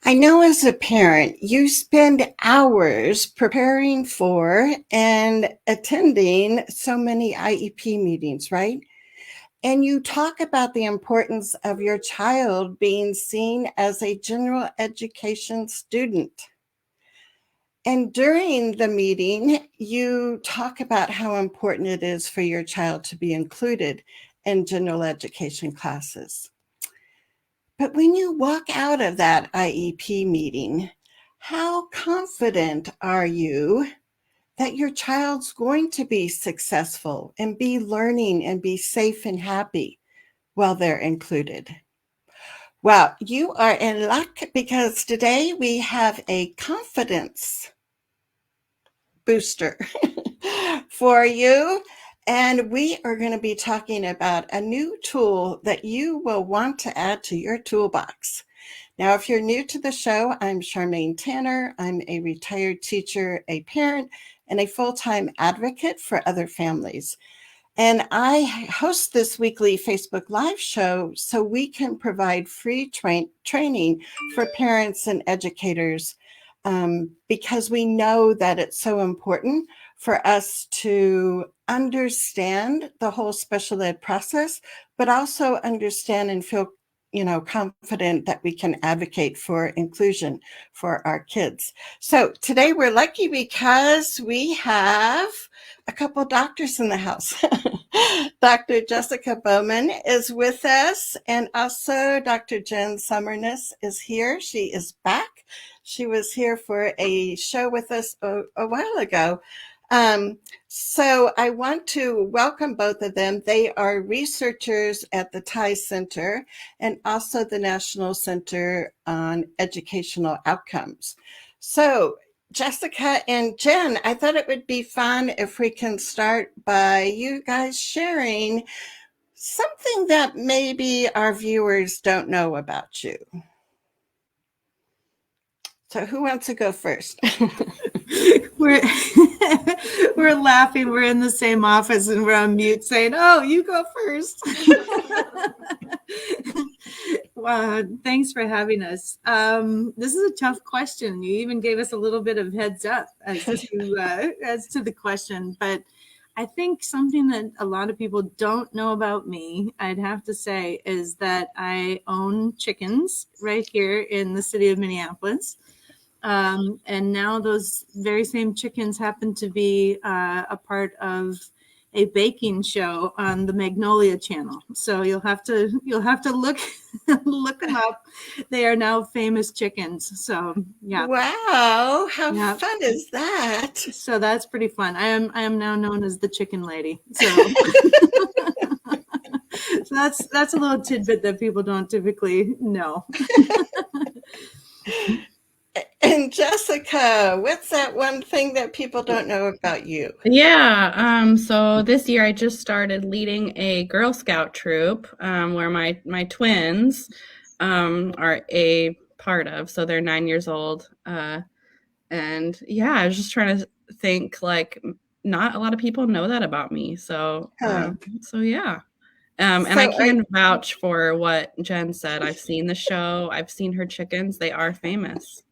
I know as a parent, you spend hours preparing for and attending so many IEP meetings, right? And you talk about the importance of your child being seen as a general education student. And during the meeting, you talk about how important it is for your child to be included in general education classes. But when you walk out of that IEP meeting, how confident are you that your child's going to be successful and be learning and be safe and happy while they're included? Well, you are in luck because today we have a confidence booster for you. And we are going to be talking about a new tool that you will want to add to your toolbox. Now, if you're new to the show, I'm Charmaine Tanner. I'm a retired teacher, a parent, and a full-time advocate for other families. And I host this weekly Facebook Live show so we can provide free training for parents and educators because we know that it's so important for us to understand the whole special ed process, but also understand and feel confident that we can advocate for inclusion for our kids. So today we're lucky because we have a couple doctors in the house. Dr. Jessica Bowman is with us, and also Dr. Jen Sommerness is here. She is back. She was here for a show with us a while ago. So I want to welcome both of them. They are researchers at the TIE Center and also the National Center on Educational Outcomes. So Jessica and Jen, I thought it would be fun if we can start by you guys sharing something that maybe our viewers don't know about you. So who wants to go first? We're laughing. We're in the same office and we're on mute saying, "Oh, you go first." Wow, thanks for having us. This is a tough question. You even gave us a little bit of heads up as to the question, but I think something that a lot of people don't know about me, I'd have to say, is that I own chickens right here in the city of Minneapolis. And now those very same chickens happen to be a part of a baking show on the Magnolia channel. So you'll have to look them up. They are now famous chickens. So yeah. Wow, how fun is that? So that's pretty fun. I am now known as the chicken lady. So so that's a little tidbit that people don't typically know. And Jessica, what's that one thing that people don't know about you? Yeah, so this year I just started leading a Girl Scout troop where my twins are a part of. So they're 9 years old. And yeah, I was just trying to think, like, not a lot of people know that about me. So yeah. And I can vouch for what Jen said. I've seen the show. I've seen her chickens. They are famous.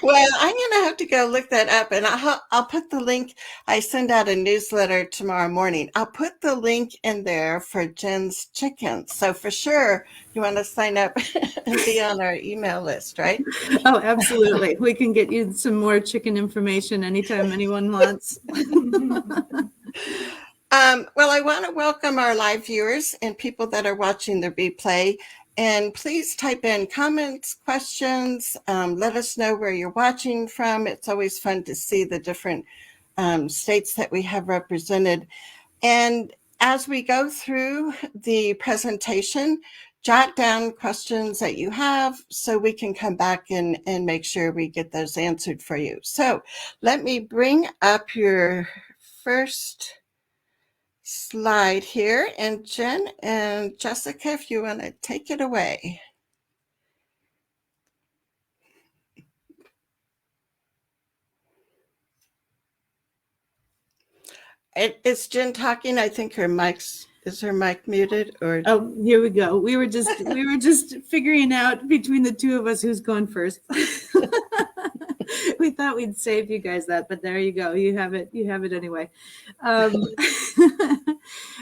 Well, I'm going to have to go look that up, and I'll put the link. I send out a newsletter tomorrow morning. I'll put the link in there for Jen's chickens. So for sure, you want to sign up and be on our email list, right? Oh, absolutely. We can get you some more chicken information anytime anyone wants. Well, I want to welcome our live viewers and people that are watching the replay. And please type in comments, questions. Let us know where you're watching from. It's always fun to see the different states that we have represented. And as we go through the presentation, jot down questions that you have so we can come back and make sure we get those answered for you. So let me bring up your first slide here, and Jen and Jessica, if you want to take it away. Is Jen talking? I think her mic's Is her mic muted or? Oh, here we go. We were just figuring out between the two of us who's going first. We thought we'd save you guys that, but there you go. You have it. You have it anyway.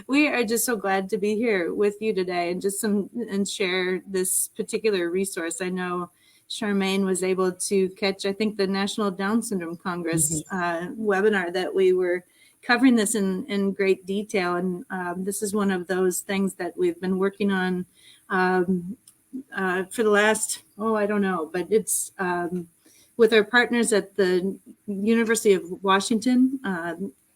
We are just so glad to be here with you today and share this particular resource. I know Charmaine was able to catch, I think, the National Down Syndrome Congress webinar that we were covering this in great detail. And this is one of those things that we've been working on for the last, I don't know, but it's with our partners at the University of Washington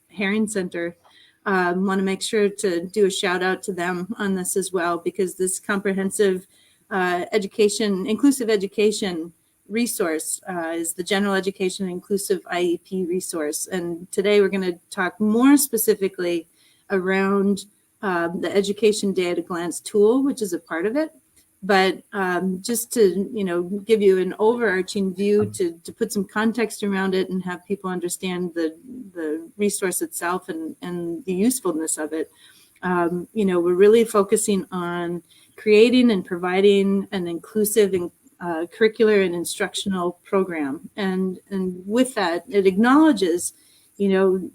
Herring Center. Want to make sure to do a shout out to them on this as well, because this comprehensive inclusive education resource is the General Education Inclusive IEP resource. And today we're going to talk more specifically around the Education Day at a Glance tool, which is a part of it. But just to, give you an overarching view, to put some context around it and have people understand the resource itself and the usefulness of it, we're really focusing on creating and providing an inclusive and curricular and instructional program. And with that, it acknowledges,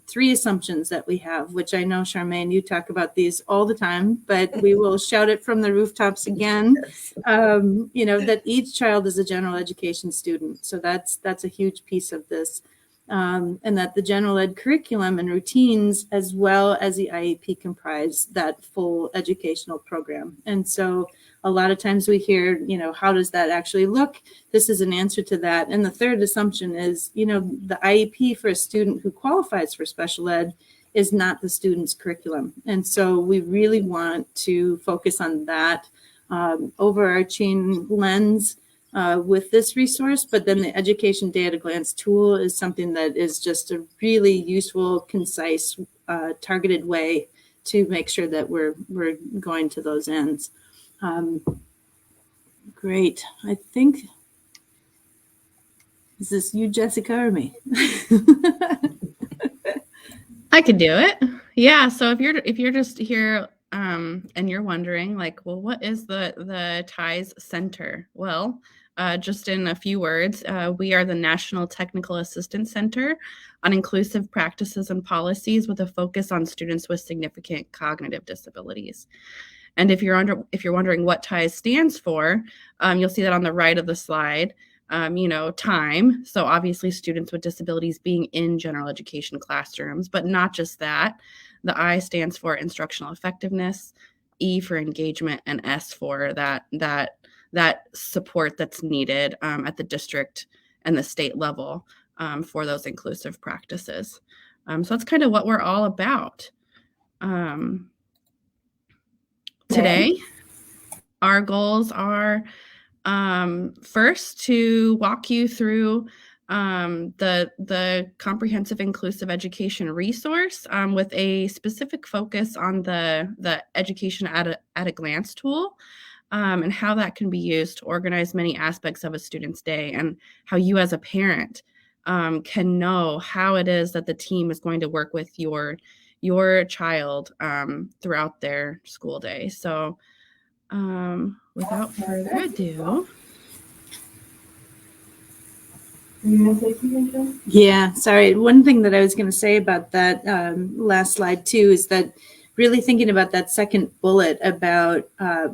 three assumptions that we have, which I know, Charmaine, you talk about these all the time, but we will shout it from the rooftops again, that each child is a general education student. So that's a huge piece of this. And that the general ed curriculum and routines, as well as the IEP, comprise that full educational program. And so a lot of times we hear, how does that actually look? This is an answer to that. And the third assumption is, the IEP for a student who qualifies for special ed is not the student's curriculum. And so we really want to focus on that overarching lens with this resource. But then the Education Day at a Glance tool is something that is just a really useful, concise, targeted way to make sure that we're going to those ends. Great. I think, is this you, Jessica, or me? I could do it. Yeah. So if you're just here and you're wondering, like, well, what is the TIES Center? Well, just in a few words, we are the National Technical Assistance Center on Inclusive Practices and Policies with a focus on students with significant cognitive disabilities. And if you're wondering what TIES stands for, you'll see that on the right of the slide, time. So obviously students with disabilities being in general education classrooms, but not just that. The I stands for instructional effectiveness, E for engagement, and S for that support that's needed at the district and the state level for those inclusive practices. So that's kind of what we're all about. Today, our goals are first to walk you through the comprehensive inclusive education resource with a specific focus on the Education at a Glance tool and how that can be used to organize many aspects of a student's day, and how you as a parent can know how it is that the team is going to work with your child throughout their school day. So without further ado. Are you going to say something, Jen? Yeah, sorry. One thing that I was going to say about that last slide too is that really thinking about that second bullet about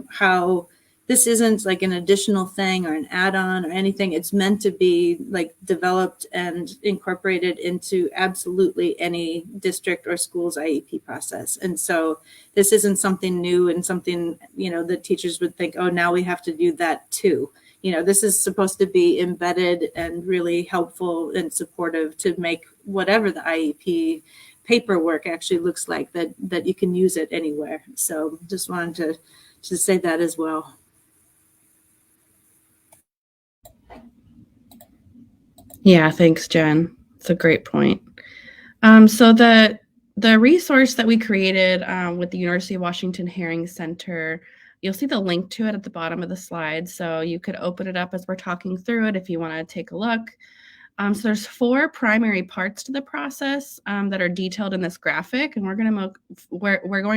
how this isn't like an additional thing or an add-on or anything. It's meant to be like developed and incorporated into absolutely any district or school's IEP process. And so this isn't something new and something, that teachers would think, oh, now we have to do that too. This is supposed to be embedded and really helpful and supportive to make whatever the IEP paperwork actually looks like, that you can use it anywhere. So just wanted to say that as well. Yeah, thanks, Jen. It's a great point. So the resource that we created with the University of Washington Herring Center, you'll see the link to it at the bottom of the slide. So you could open it up as we're talking through it if you want to take a look. So there's 4 primary parts to the process that are detailed in this graphic, and we're going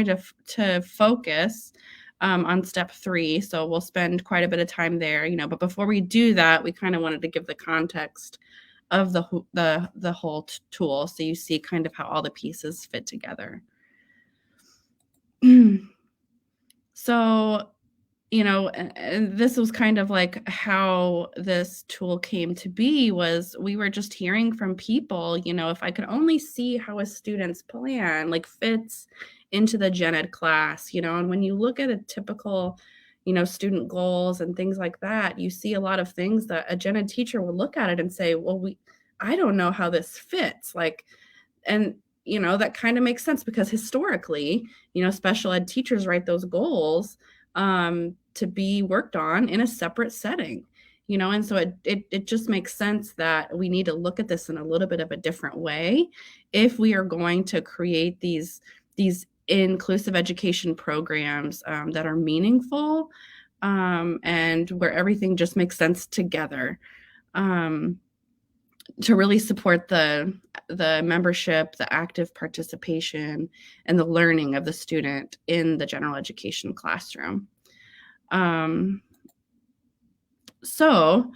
to focus on step 3. So we'll spend quite a bit of time there, but before we do that, we kind of wanted to give the context of the whole tool, so you see kind of how all the pieces fit together. So, and this was kind of like how this tool came to be, was we were just hearing from people, if I could only see how a student's plan like fits into the gen ed class, and when you look at a typical, student goals and things like that, you see a lot of things that a gen ed teacher would look at it and say, well, I don't know how this fits. And that kind of makes sense, because historically, special ed teachers write those goals to be worked on in a separate setting, and so it just makes sense that we need to look at this in a little bit of a different way if we are going to create these inclusive education programs that are meaningful and where everything just makes sense together. To really support the membership, the active participation, and the learning of the student in the general education classroom. So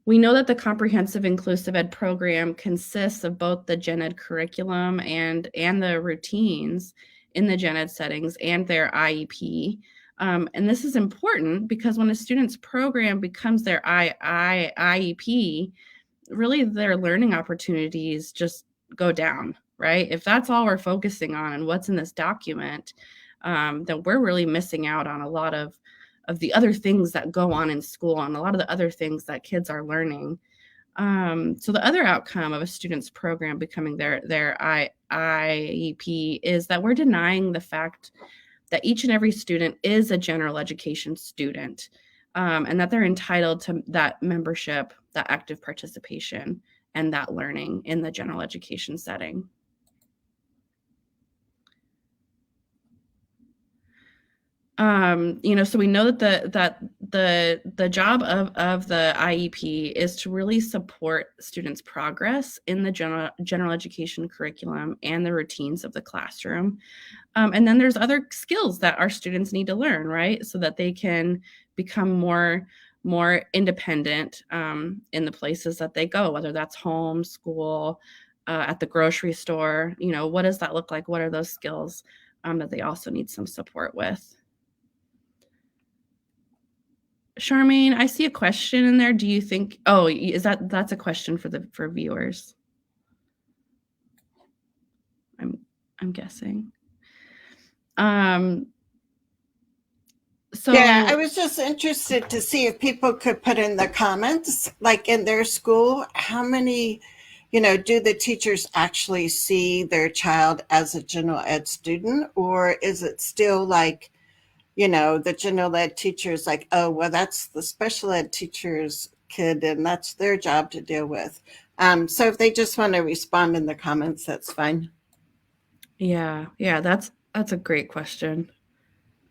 we know that the comprehensive inclusive ed program consists of both the gen ed curriculum and the routines in the gen ed settings and their IEP. And this is important because when a student's program becomes their IEP, really their learning opportunities just go down, right? If that's all we're focusing on and what's in this document, then we're really missing out on a lot of the other things that go on in school and a lot of the other things that kids are learning. So the other outcome of a student's program becoming their IEP is that we're denying the fact that each and every student is a general education student, and that they're entitled to that membership, that active participation, and that learning in the general education setting. So we know that the job of the IEP is to really support students' progress in the general education curriculum and the routines of the classroom. And then there's other skills that our students need to learn, right? So that they can become more independent in the places that they go, whether that's home, school, at the grocery store. What does that look like? What are those skills that they also need some support with? Charmaine, I see a question in there. Do you think, that's a question for viewers? I'm guessing. So yeah, I was just interested to see if people could put in the comments, like in their school, how many, do the teachers actually see their child as a general ed student, or is it still like, the general ed teacher's like, oh, well, that's the special ed teacher's kid and that's their job to deal with. So if they just want to respond in the comments, that's fine. Yeah, that's a great question.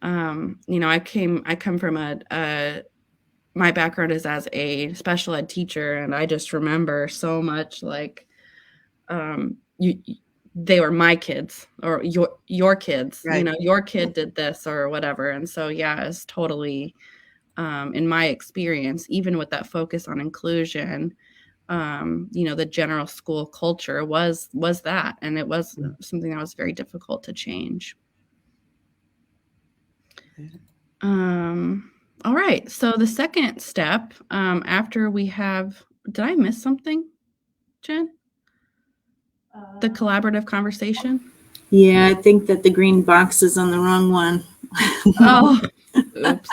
I come from my background is as a special ed teacher, and I just remember so much like, they were my kids or your kids, right. Your kid did this or whatever. And so, yeah, it's totally, in my experience, even with that focus on inclusion, the general school culture was that, and it was something that was very difficult to change. All right. So the second step, after we have, did I miss something, Jen? The collaborative conversation? Yeah, I think that the green box is on the wrong one. Oh, oops.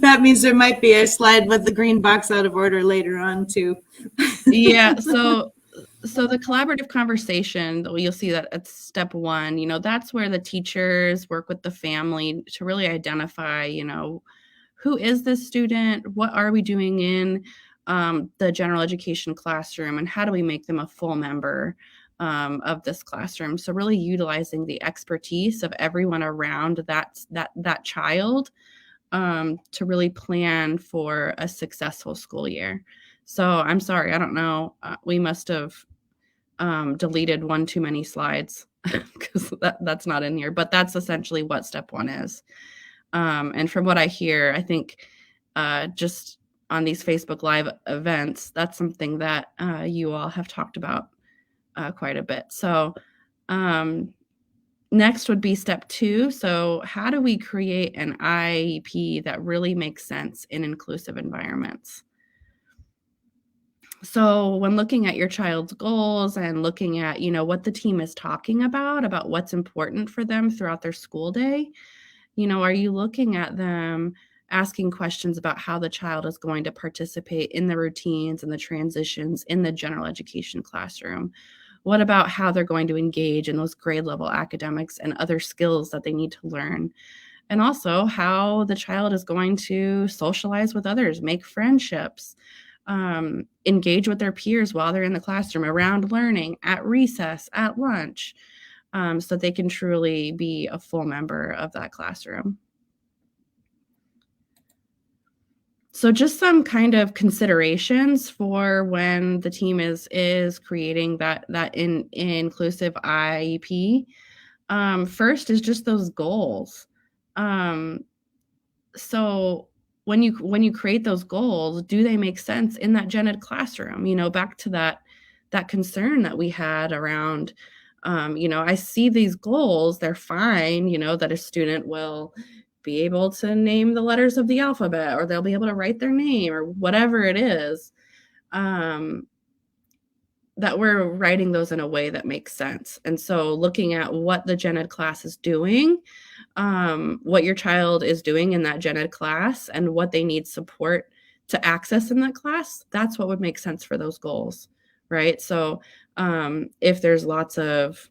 That means there might be a slide with the green box out of order later on too. Yeah. So the collaborative conversation, you'll see that at step 1, that's where the teachers work with the family to really identify, who is this student? What are we doing in the general education classroom, and how do we make them a full member of this classroom? So really utilizing the expertise of everyone around that child to really plan for a successful school year. So I'm sorry, I don't know. We must have deleted one too many slides because that's not in here, but that's essentially what step 1 is. And from what I hear, I think just on these Facebook Live events, that's something that you all have talked about quite a bit. So next would be step 2. So how do we create an IEP that really makes sense in inclusive environments? So when looking at your child's goals and looking at, what the team is talking about what's important for them throughout their school day, are you looking at them asking questions about how the child is going to participate in the routines and the transitions in the general education classroom? What about how they're going to engage in those grade level academics and other skills that they need to learn? And also how the child is going to socialize with others, make friendships, engage with their peers while they're in the classroom, around learning, at recess, at lunch, so they can truly be a full member of that classroom. So just some kind of considerations for when the team is creating that inclusive IEP. First is just those goals. So when you create those goals, do they make sense in that gen ed classroom? Back to that concern that we had around, I see these goals, they're fine, that a student will be able to name the letters of the alphabet, or they'll be able to write their name, or whatever it is, that we're writing those in a way that makes sense. And so looking at what the gen ed class is doing, what your child is doing in that gen ed class, and what they need support to access in that class, that's what would make sense for those goals, right? So if there's lots of,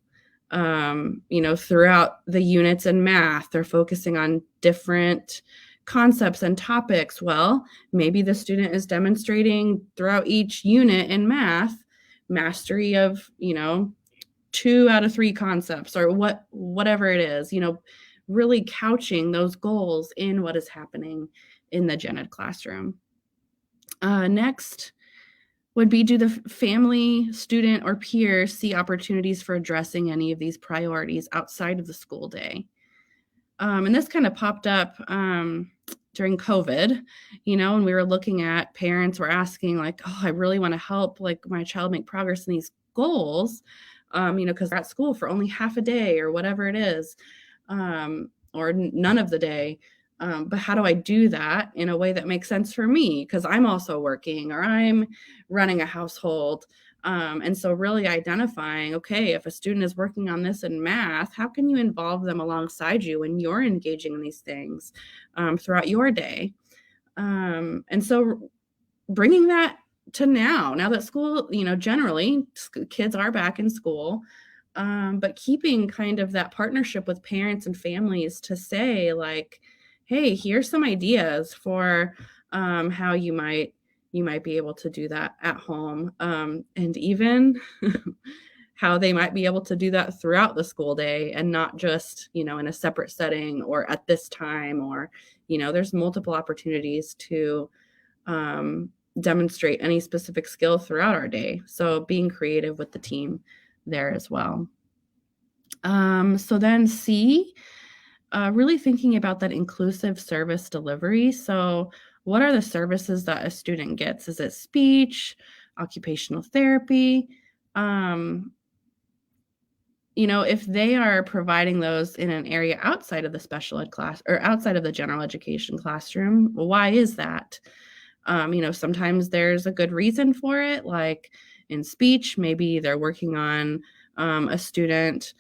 throughout the units in math, they're focusing on different concepts and topics, well, maybe the student is demonstrating throughout each unit in math mastery of, 2 out of 3 concepts, or whatever it is, really couching those goals in what is happening in the gen ed classroom. Next would be, do the family, student, or peers see opportunities for addressing any of these priorities outside of the school day? And this kind of popped up during COVID, and we were looking at, parents were asking like, oh, I really want to help like my child make progress in these goals, because they're at school for only half a day or whatever it is, or none of the day. But how do I do that in a way that makes sense for me? Because I'm also working, or I'm running a household. And so really identifying, okay, if a student is working on this in math, how can you involve them alongside you when you're engaging in these things throughout your day? And so bringing that to now that school, generally kids are back in school, but keeping kind of that partnership with parents and families to say like, hey, here's some ideas for how you might be able to do that at home, and even how they might be able to do that throughout the school day, and not just, in a separate setting or at this time, or, there's multiple opportunities to demonstrate any specific skill throughout our day. So being creative with the team there as well. So then C, really thinking about that inclusive service delivery. So what are the services that a student gets? Is it speech, occupational therapy? If they are providing those in an area outside of the special ed class or outside of the general education classroom, why is that? Sometimes there's a good reason for it, like in speech, maybe they're working on a student,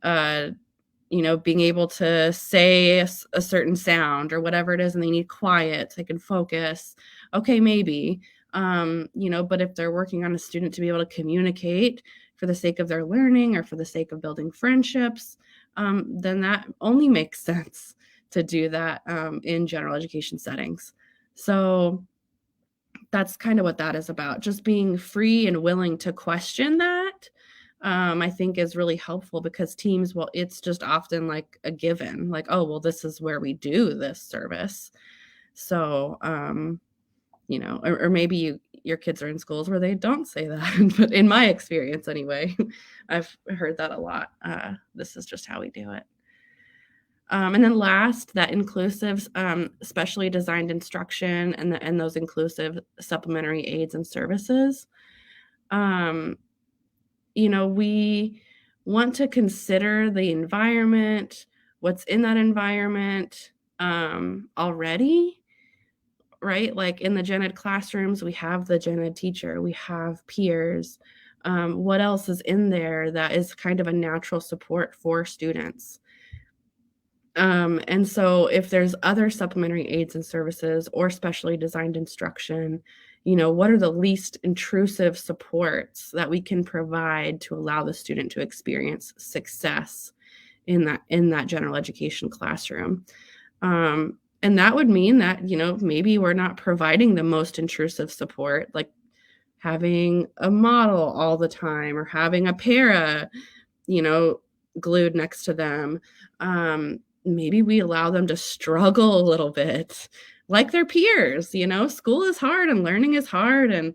being able to say a certain sound or whatever it is, and they need quiet so they can focus. Okay, maybe, but if they're working on a student to be able to communicate for the sake of their learning or for the sake of building friendships, then that only makes sense to do that in general education settings. So that's kind of what that is about. Just being free and willing to question that, I think is really helpful, because teams, well, it's just often like a given, like, oh, well, this is where we do this service. So, you know, or maybe your kids are in schools where they don't say that. But in my experience anyway, I've heard that a lot. This is just how we do it. And then last, that inclusive, specially designed instruction and those inclusive supplementary aids and services. You know, we want to consider the environment, what's in that environment already, right? Like in the gen ed classrooms, we have the gen ed teacher, we have peers. What else is in there that is kind of a natural support for students? And so if there's other supplementary aids and services or specially designed instruction, you know, what are the least intrusive supports that we can provide to allow the student to experience success in that general education classroom? And that would mean that, you know, maybe we're not providing the most intrusive support, like having a model all the time or having a para, you know, glued next to them. Maybe we allow them to struggle a little bit like their peers. You know, school is hard and learning is hard. And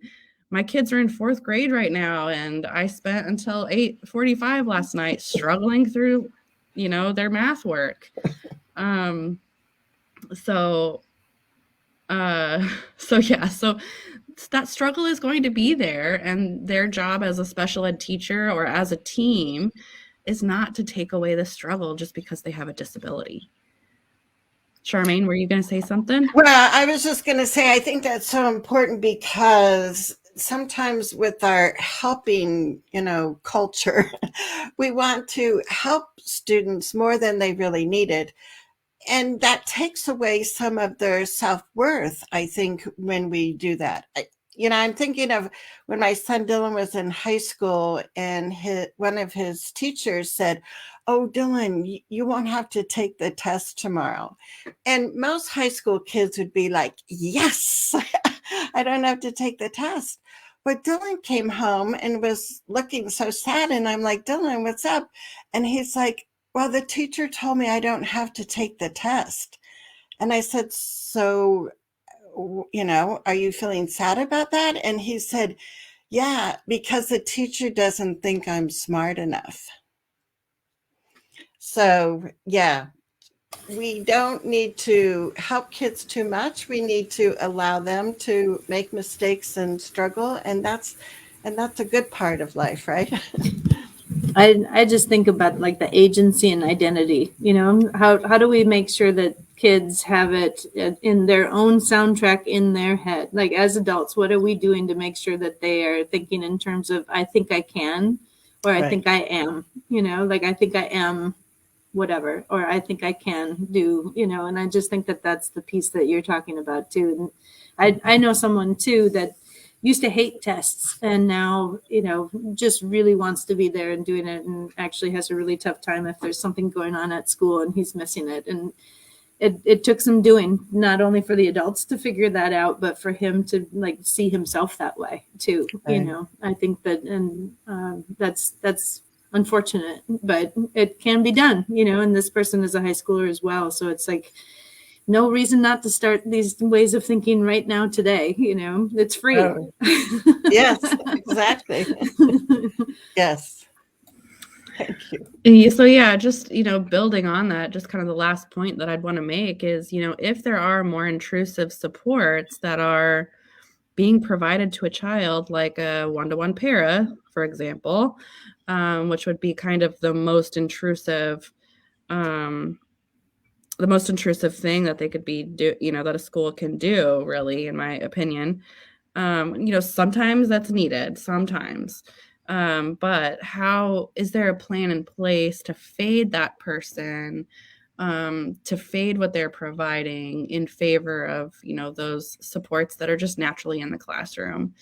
my kids are in 4th grade right now. And I spent until 8:45 last night struggling through, you know, their math work. So that struggle is going to be there, and their job as a special ed teacher or as a team is not to take away the struggle just because they have a disability. Charmaine, were you going to say something? Well, I was just going to say, I think that's so important because sometimes with our helping, you know, culture, we want to help students more than they really needed. And that takes away some of their self-worth, I think, when we do that. You know, I'm thinking of when my son Dylan was in high school and one of his teachers said, "Oh, Dylan, you won't have to take the test tomorrow." And most high school kids would be like, "Yes, I don't have to take the test." But Dylan came home and was looking so sad. And I'm like, "Dylan, what's up?" And he's like, "Well, the teacher told me I don't have to take the test." And I said, "So, you know, are you feeling sad about that?" And he said, "Yeah, because the teacher doesn't think I'm smart enough." So, yeah, we don't need to help kids too much. We need to allow them to make mistakes and struggle. And that's a good part of life, right? I just think about like the agency and identity, you know, how do we make sure that kids have it in their own soundtrack in their head? Like as adults, what are we doing to make sure that they are thinking in terms of, I think I can, or I think I am, you know, like I think I am whatever, or I think I can do, you know, and I just think that that's the piece that you're talking about too. And I know someone too that used to hate tests and now, you know, just really wants to be there and doing it, and actually has a really tough time if there's something going on at school and he's missing it. And it took some doing, not only for the adults to figure that out, but for him to like see himself that way too. Right. You know, I think that, and that's unfortunate, but it can be done, you know, and this person is a high schooler as well. So it's like, no reason not to start these ways of thinking right now today, you know, it's free. Oh. Yes, exactly. Yes. Thank you. So yeah, just, you know, building on that, just kind of the last point that I'd want to make is, you know, if there are more intrusive supports that are being provided to a child, like a one-to-one para, for example, which would be kind of the most intrusive thing that they could you know, that a school can do, really, in my opinion. You know, sometimes that's needed, sometimes. But how is there a plan in place to fade that person, to fade what they're providing in favor of, you know, those supports that are just naturally in the classroom?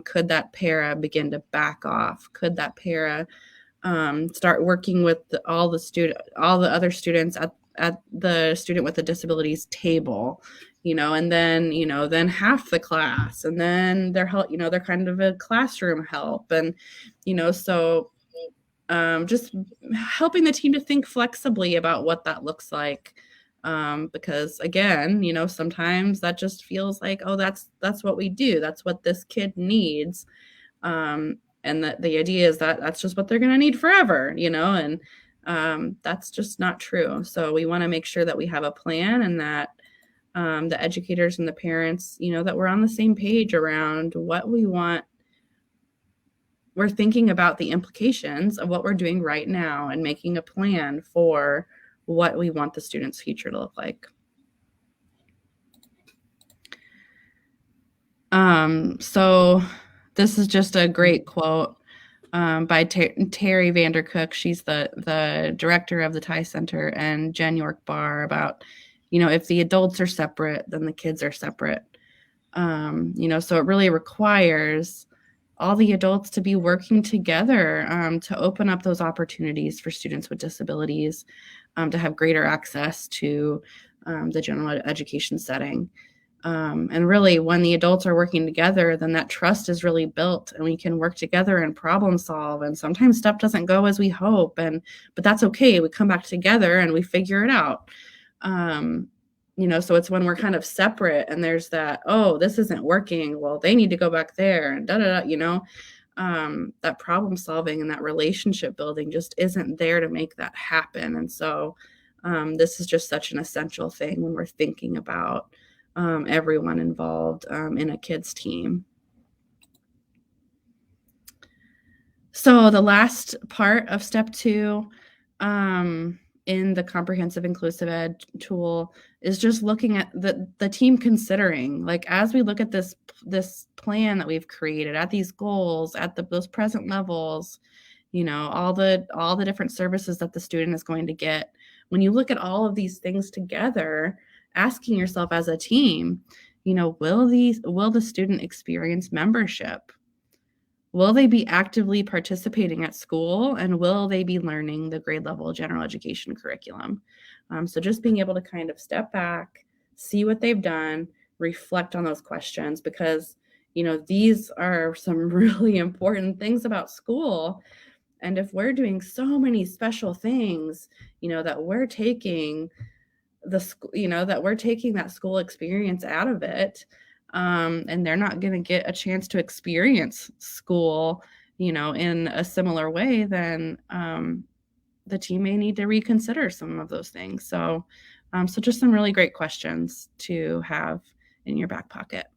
Could that para begin to back off? Could that para start working with all the other students at the student with the disabilities table, you know, and then, you know, then half the class, and then they're help, you know, they're kind of a classroom help. And, you know, so just helping the team to think flexibly about what that looks like, Because again, sometimes that just feels like, oh, that's what we do. That's what this kid needs. And that the idea is that that's just what they're going to need forever, and that's just not true. So we want to make sure that we have a plan, and that the educators and the parents, that we're on the same page around what we want. We're thinking about the implications of what we're doing right now and making a plan for what we want the student's future to look like. So this is just a great quote by Terry Vandercook. She's the director of the Thai Center, and Jen York Barr, about, if the adults are separate, then the kids are separate. So it really requires all the adults to be working together to open up those opportunities for students with disabilities to have greater access to the general education setting. And really, when the adults are working together, then that trust is really built, and we can work together and problem solve. And sometimes stuff doesn't go as we hope, but that's okay. We come back together and we figure it out. So it's when we're kind of separate and there's that, oh, this isn't working, well, they need to go back there, and that problem solving and that relationship building just isn't there to make that happen. And so this is just such an essential thing when we're thinking about everyone involved in a kid's team. So the last part of step 2 in the comprehensive inclusive ed tool is just looking at the team considering, like, as we look at this plan that we've created, at these goals, at those present levels, all the different services that the student is going to get. When you look at all of these things together, asking yourself as a team, will the student experience membership? Will they be actively participating at school, and will they be learning the grade level general education curriculum? So just being able to kind of step back, see what they've done, reflect on those questions, because, these are some really important things about school. And if we're doing so many special things, that we're taking that school experience out of it, and they're not going to get a chance to experience school, in a similar way, then the team may need to reconsider some of those things. So just some really great questions to have in your back pocket.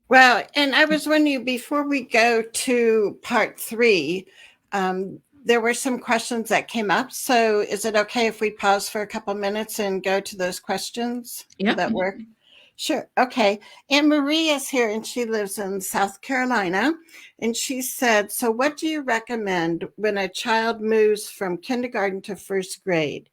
Well, and I was wondering, before we go to part 3, there were some questions that came up. So is it okay if we pause for a couple minutes and go to those questions? Yeah. Will that work? Sure. Okay. Anne Marie is here, and she lives in South Carolina. And she said, so what do you recommend when a child moves from kindergarten to first grade?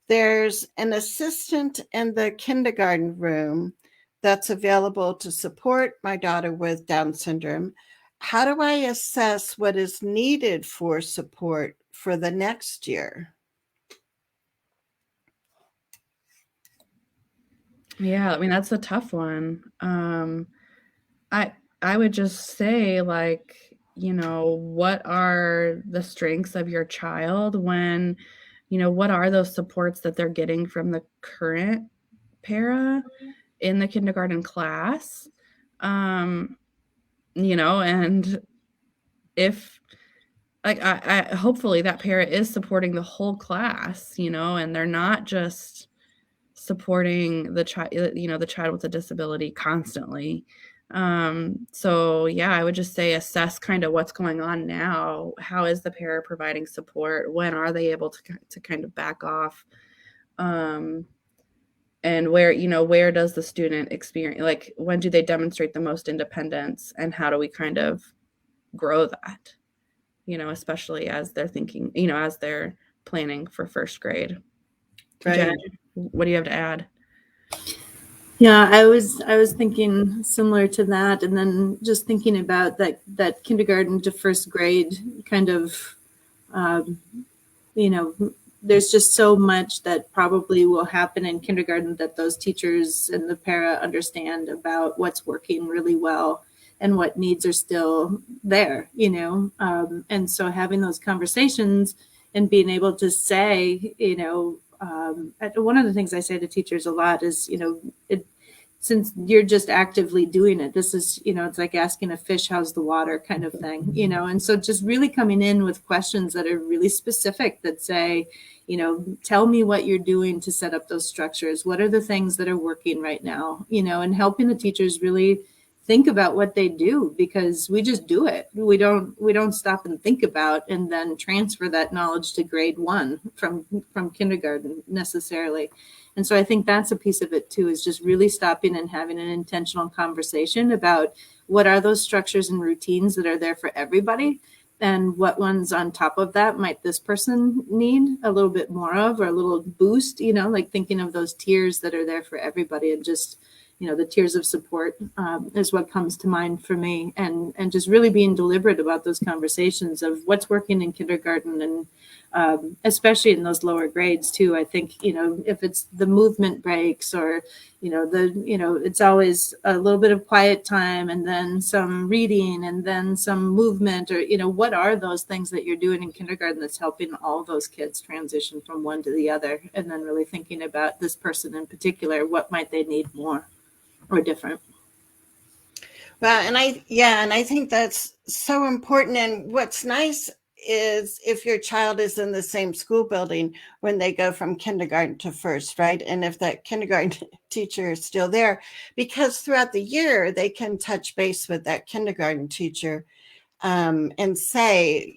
There's an assistant in the kindergarten room that's available to support my daughter with Down syndrome. How do I assess what is needed for support for the next year? Yeah, I mean, that's a tough one. I would just say, like, what are the strengths of your child when, what are those supports that they're getting from the current para in the kindergarten class? And if, like, I hopefully that para is supporting the whole class, and they're not just supporting the child, the child with a disability constantly. So yeah, I would just say assess kind of what's going on now. How is the para providing support? When are they able to kind of back off? And where does the student experience, like, when do they demonstrate the most independence, and how do we kind of grow that, especially as they're thinking, as they're planning for first grade. Right. Jenna, what do you have to add? Yeah, I was thinking similar to that, and then just thinking about that kindergarten to first grade kind of, there's just so much that probably will happen in kindergarten that those teachers and the para understand about what's working really well and what needs are still there, and so having those conversations and being able to say, one of the things I say to teachers a lot is, since you're just actively doing it, this is, it's like asking a fish, how's the water kind of thing, and so just really coming in with questions that are really specific that say, tell me what you're doing to set up those structures. What are the things that are working right now, and helping the teachers really think about what they do, because we just do it. We don't stop and think about and then transfer that knowledge to grade 1 from kindergarten necessarily. And so I think that's a piece of it too, is just really stopping and having an intentional conversation about what are those structures and routines that are there for everybody, and what ones on top of that might this person need a little bit more of, or a little boost, like thinking of those tiers that are there for everybody, and just, the tiers of support is what comes to mind for me, and just really being deliberate about those conversations of what's working in kindergarten, and especially in those lower grades too. I think, if it's the movement breaks, or, it's always a little bit of quiet time and then some reading and then some movement, or, what are those things that you're doing in kindergarten that's helping all those kids transition from one to the other, and then really thinking about this person in particular, what might they need more or different. Well, and I think that's so important. And what's nice is if your child is in the same school building when they go from kindergarten to first, right? And if that kindergarten teacher is still there, because throughout the year they can touch base with that kindergarten teacher and say,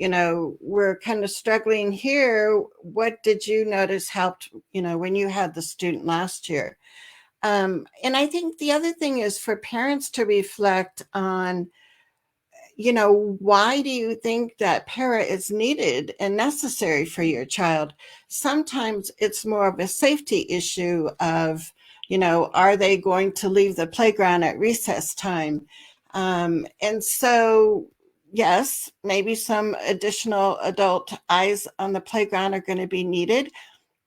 we're kind of struggling here. What did you notice helped, when you had the student last year? And I think the other thing is for parents to reflect on, why do you think that para is needed and necessary for your child? Sometimes it's more of a safety issue of, are they going to leave the playground at recess time? And so, yes, maybe some additional adult eyes on the playground are going to be needed.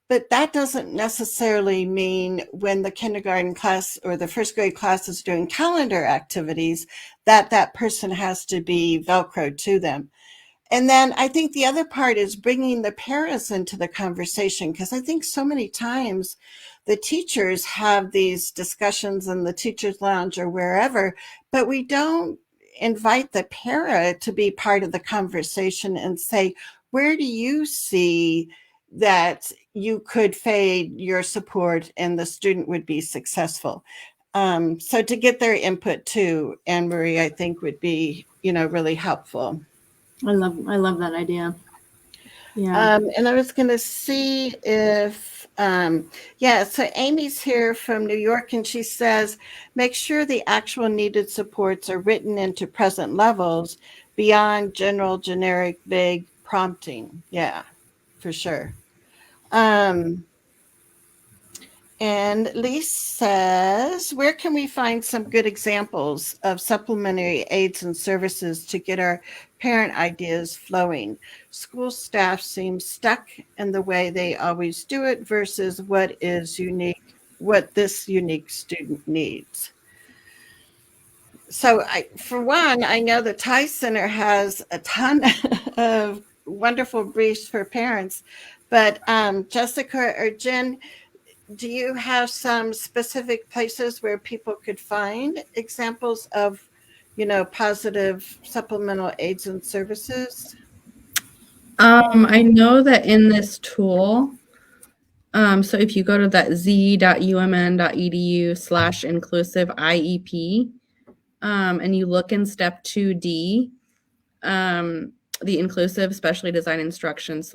But that doesn't necessarily mean when the kindergarten class or the first grade class is doing calendar activities that person has to be Velcro to them. And then I think the other part is bringing the parents into the conversation, because I think so many times the teachers have these discussions in the teacher's lounge or wherever, but we don't invite the parent to be part of the conversation and say, where do you see that you could fade your support and the student would be successful? So to get their input too, Anne Marie, I think would be, really helpful. I love that idea. Yeah. And I was going to see if, so Amy's here from New York, and she says, make sure the actual needed supports are written into present levels beyond general, generic, vague prompting. Yeah, for sure. And Lise says, where can we find some good examples of supplementary aids and services to get our parent ideas flowing? School staff seem stuck in the way they always do it versus what this unique student needs. So for one, I know the Thai Center has a ton of wonderful briefs for parents, but Jessica or Jen, do you have some specific places where people could find examples of, positive supplemental aids and services? I know that in this tool, so if you go to that z.umn.edu/inclusive IEP, and you look in step 2D, the inclusive specially designed instruction /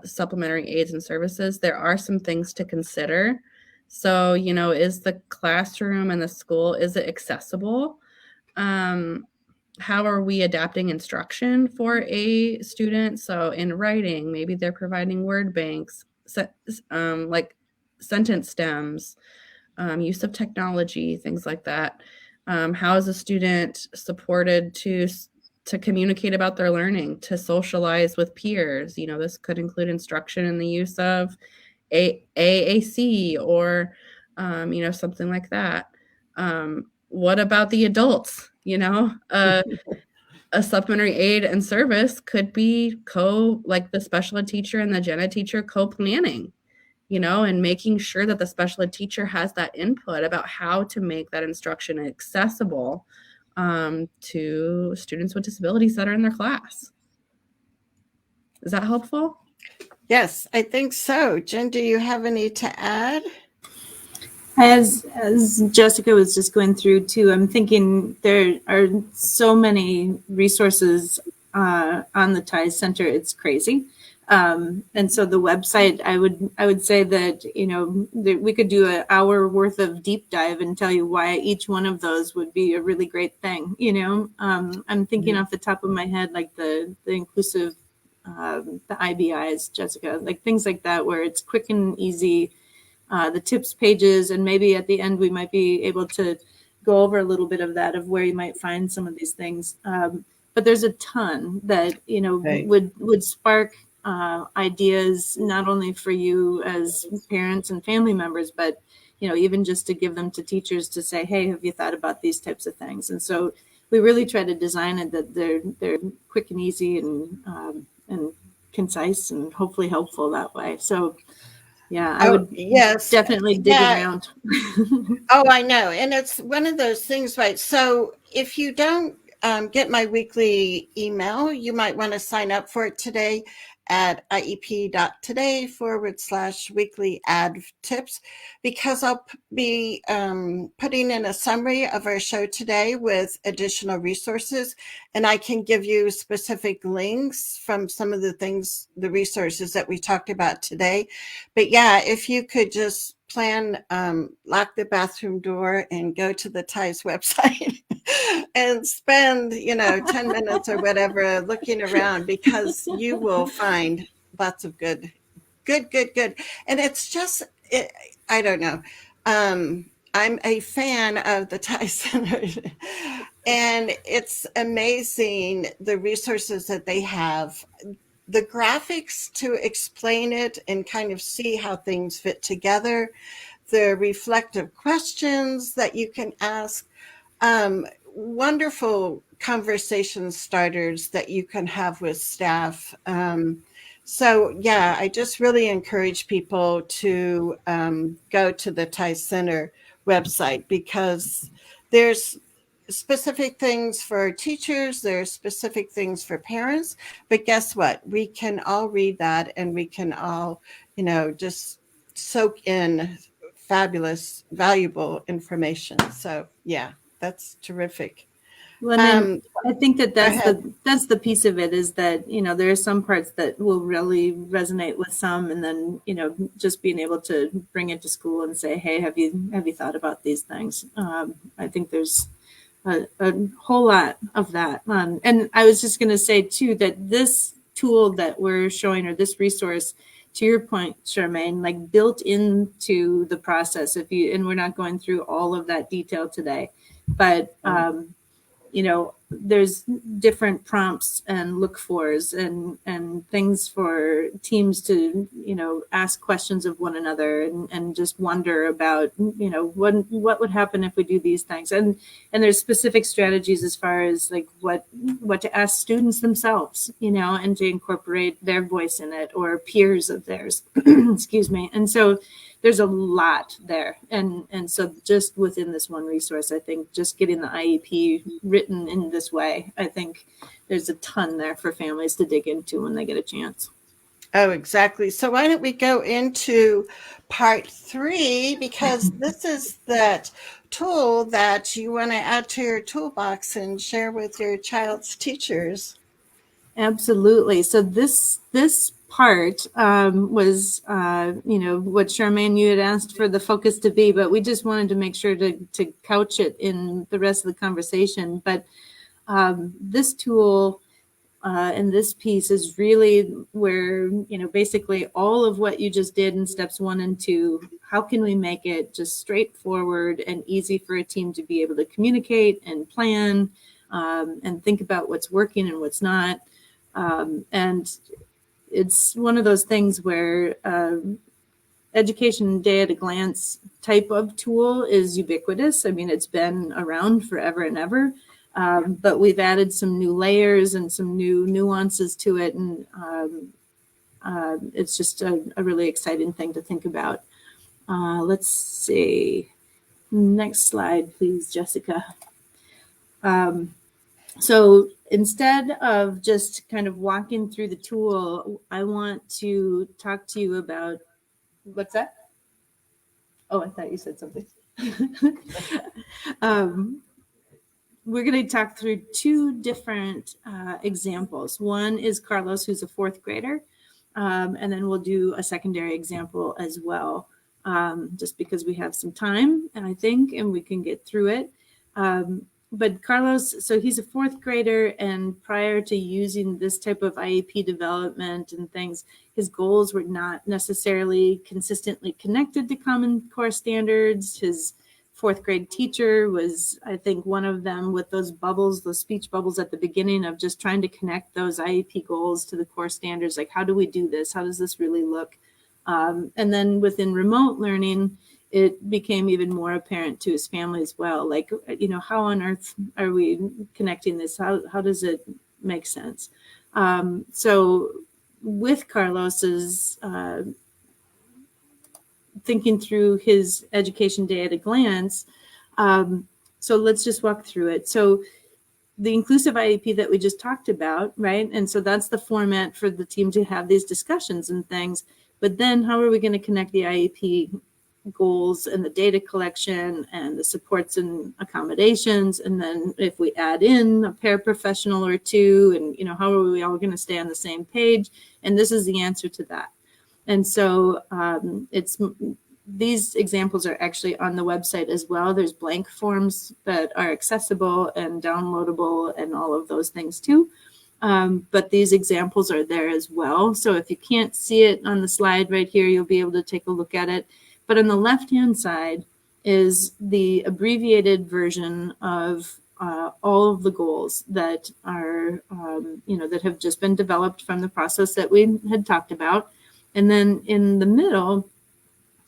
supplementary aids and services, there are some things to consider. So, is the classroom and the school, is it accessible? How are we adapting instruction for a student? So in writing, maybe they're providing word banks, like sentence stems, use of technology, things like that. How is a student supported to communicate about their learning, to socialize with peers? This could include instruction in the use of AAC or, something like that. What about the adults? A supplementary aid and service could be like the special ed teacher and the gen ed teacher co-planning and making sure that the special ed teacher has that input about how to make that instruction accessible to students with disabilities that are in their class. Is that helpful? Yes, I think so. Jen, do you have any to add? As Jessica was just going through too, I'm thinking there are so many resources on the TIES Center. It's crazy. And so the website, I would say that, we could do an hour worth of deep dive and tell you why each one of those would be a really great thing. I'm thinking off the top of my head, like the inclusive, the IBIs, Jessica, like things like that, where it's quick and easy. The tips pages, and maybe at the end we might be able to go over a little bit of that, of where you might find some of these things. But there's a ton that Right. would spark ideas, not only for you as parents and family members, but even just to give them to teachers to say, hey, have you thought about these types of things? And so we really try to design it that they're quick and easy and concise and hopefully helpful that way. So yeah, I would definitely dig around. Oh, I know. And it's one of those things, right? So if you don't get my weekly email, you might want to sign up for it today at iep.today/weekly ad tips, because I'll be putting in a summary of our show today with additional resources, and I can give you specific links from some of the resources that we talked about today. But yeah, if you could just plan, lock the bathroom door and go to the TIES website and spend 10 minutes or whatever looking around, because you will find lots of good. And it's just I don't know, I'm a fan of the TIES Center, and it's amazing the resources that they have, the graphics to explain it and kind of see how things fit together, the reflective questions that you can ask, wonderful conversation starters that you can have with staff. So yeah, I just really encourage people to go to the TIES Center website, because there's specific things for teachers, there's specific things for parents, but guess what? We can all read that, and we can all, just soak in fabulous, valuable information. So yeah, that's terrific. Well, and I think that's the piece of it, is that there are some parts that will really resonate with some, and then just being able to bring it to school and say, hey, have you thought about these things? I think there's a whole lot of that. And I was just going to say too that this tool that we're showing, or this resource, to your point, Charmaine, like built into the process. And we're not going through all of that detail today, but there's different prompts and look fors and things for teams to, ask questions of one another and just wonder about, what would happen if we do these things. And there's specific strategies as far as like what to ask students themselves, and to incorporate their voice in it, or peers of theirs, excuse me. And so there's a lot there. And so just within this one resource, I think just getting the IEP written in this way, I think there's a ton there for families to dig into when they get a chance. Oh, exactly. So why don't we go into part 3, because this is that tool that you want to add to your toolbox and share with your child's teachers. Absolutely. So this part was, what Charmaine, you had asked for the focus to be, but we just wanted to make sure to couch it in the rest of the conversation. But this tool and this piece is really where, basically all of what you just did in steps 1 and 2, how can we make it just straightforward and easy for a team to be able to communicate and plan and think about what's working and what's not. And it's one of those things where education day at a glance type of tool is ubiquitous. I mean, it's been around forever and ever, but we've added some new layers and some new nuances to it. And it's just a really exciting thing to think about. Let's see. Next slide, please, Jessica. So instead of just kind of walking through the tool, I want to talk to you about, what's that? Oh, I thought you said something. We're going to talk through two different examples. One is Carlos, who's a fourth grader, and then we'll do a secondary example as well, just because we have some time, and I think, and we can get through it. But Carlos, so he's a fourth grader, and prior to using this type of IEP development and things, his goals were not necessarily consistently connected to Common Core standards. His fourth grade teacher was, I think, one of them with those bubbles, those speech bubbles at the beginning of just trying to connect those IEP goals to the core standards. Like, how do we do this? How does this really look? And then within remote learning, it became even more apparent to his family as well. Like, how on earth are we connecting this? How does it make sense? So with Carlos's thinking through his education day at a glance, so let's just walk through it. So the inclusive IEP that we just talked about, right? And so that's the format for the team to have these discussions and things. But then how are we going to connect the IEP goals and the data collection and the supports and accommodations? And then if we add in a paraprofessional or two, and how are we all going to stay on the same page? And this is the answer to that. And so these examples are actually on the website as well. There's blank forms that are accessible and downloadable and all of those things too. But these examples are there as well. So if you can't see it on the slide right here, you'll be able to take a look at it. But on the left-hand side is the abbreviated version of all of the goals that are, that have just been developed from the process that we had talked about. And then in the middle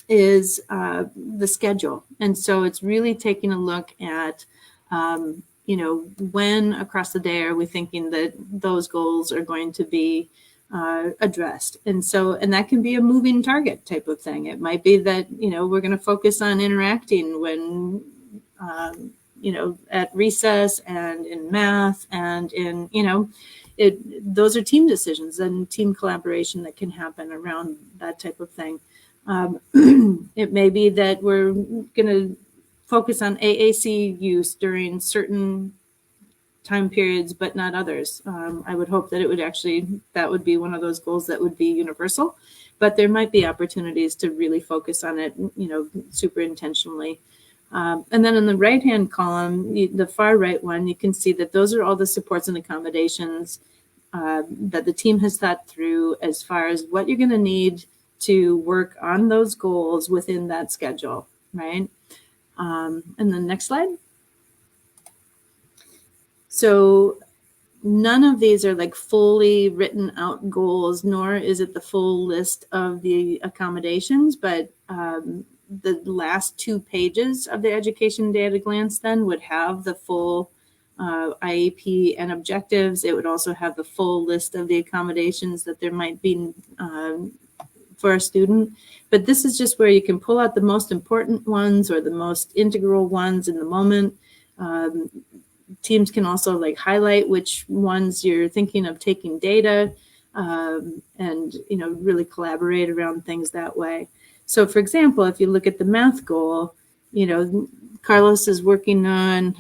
is the schedule. And so it's really taking a look at, when across the day are we thinking that those goals are going to be addressed. And that can be a moving target type of thing. It might be that, we're going to focus on interacting when, at recess and in math and in, those are team decisions and team collaboration that can happen around that type of thing. It may be that we're going to focus on AAC use during certain time periods, but not others. I would hope that that would be one of those goals that would be universal, but there might be opportunities to really focus on it, super intentionally. And then in the right-hand column, the far right one, you can see that those are all the supports and accommodations that the team has thought through as far as what you're going to need to work on those goals within that schedule, right? And then next slide. So none of these are like fully written out goals, nor is it the full list of the accommodations, but the last 2 pages of the education day at a glance then would have the full IEP and objectives. It would also have the full list of the accommodations that there might be for a student. But this is just where you can pull out the most important ones or the most integral ones in the moment. Teams can also like highlight which ones you're thinking of taking data and, really collaborate around things that way. So for example, if you look at the math goal, Carlos is working on,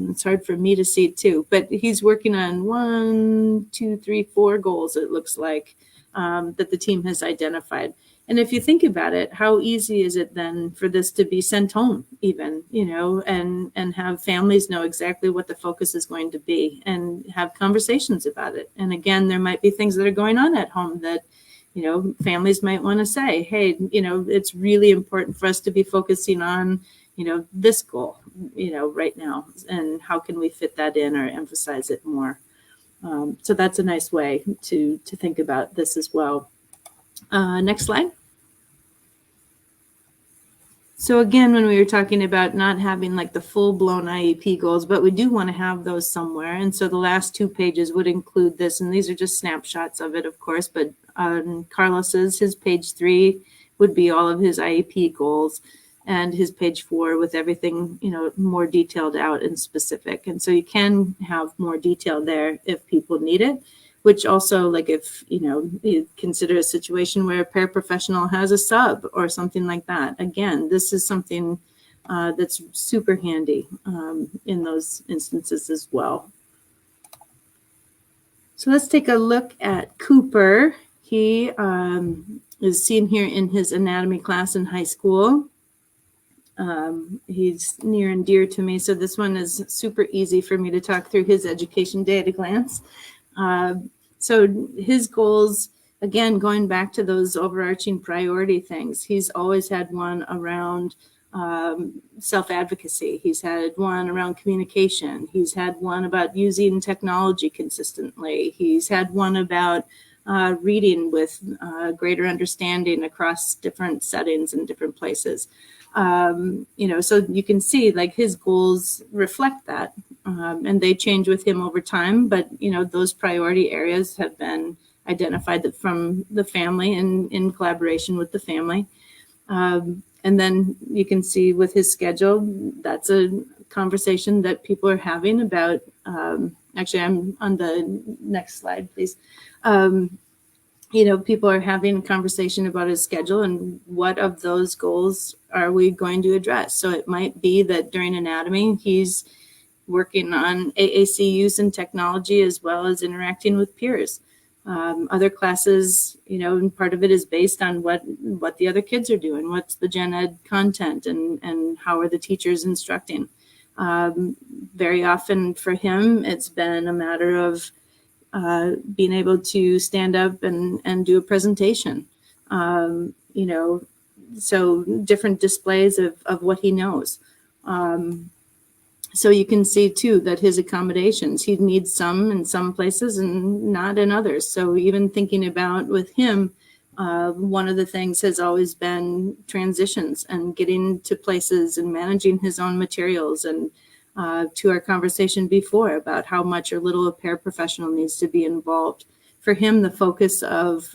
it's hard for me to see too, but he's working on 1, 2, 3, 4 goals, it looks like, that the team has identified. And if you think about it, how easy is it then for this to be sent home even, and have families know exactly what the focus is going to be and have conversations about it. And again, there might be things that are going on at home that, families might want to say, hey, it's really important for us to be focusing on, this goal, right now, and how can we fit that in or emphasize it more? So that's a nice way to think about this as well. Next slide. So again, when we were talking about not having like the full-blown IEP goals, but we do want to have those somewhere. And so the last 2 pages would include this, and these are just snapshots of it, of course, but Carlos's, his page 3 would be all of his IEP goals, and his page 4 with everything, more detailed out and specific. And so you can have more detail there if people need it, which also, like if, you consider a situation where a paraprofessional has a sub or something like that. Again, this is something that's super handy in those instances as well. So let's take a look at Cooper. He is seen here in his anatomy class in high school. He's near and dear to me, so this one is super easy for me to talk through his education day at a glance. So his goals, again, going back to those overarching priority things, he's always had one around self-advocacy. He's had one around communication. He's had one about using technology consistently. He's had one about reading with greater understanding across different settings and different places. So you can see like his goals reflect that, and they change with him over time. But, those priority areas have been identified from the family and in collaboration with the family. And then you can see with his schedule, that's a conversation that people are having about, actually, I'm on the next slide, please. People are having a conversation about his schedule and what of those goals are we going to address. So it might be that during anatomy, he's working on AAC use and technology as well as interacting with peers. Other classes, and part of it is based on what the other kids are doing, what's the gen ed content, and how are the teachers instructing. Very often for him, it's been a matter of being able to stand up and do a presentation, so different displays of what he knows. So you can see too that his accommodations, he needs some in some places and not in others. So even thinking about with him, one of the things has always been transitions and getting to places and managing his own materials, and to our conversation before about how much or little a paraprofessional needs to be involved. For him, the focus of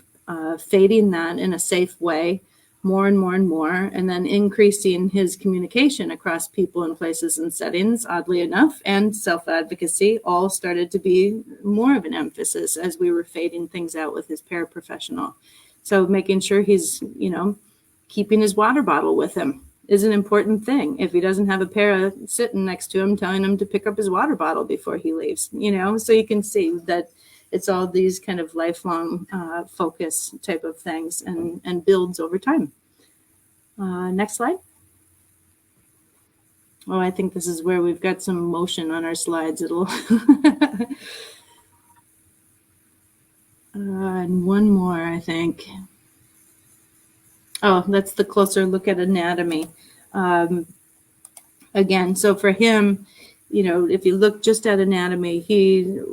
fading that in a safe way, more and more and more, and then increasing his communication across people and places and settings, oddly enough, and self-advocacy all started to be more of an emphasis as we were fading things out with his paraprofessional. So making sure he's, keeping his water bottle with him is an important thing. If he doesn't have a para sitting next to him, telling him to pick up his water bottle before he leaves, so you can see that it's all these kind of lifelong focus type of things and builds over time. Next slide. Oh, I think this is where we've got some motion on our slides. It'll and one more, I think. Oh, that's the closer look at anatomy. Again, so for him, if you look just at anatomy,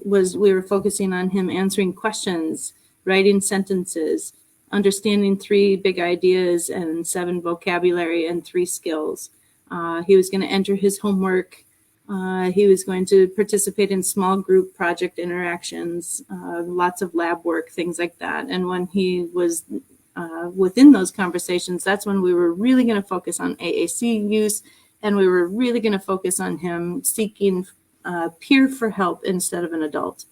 we were focusing on him answering questions, writing sentences, understanding 3 big ideas and 7 vocabulary and 3 skills. He was going to enter his homework. He was going to participate in small group project interactions, lots of lab work, things like that. And when he was within those conversations, that's when we were really going to focus on AAC use, and we were really going to focus on him seeking peer for help instead of an adult.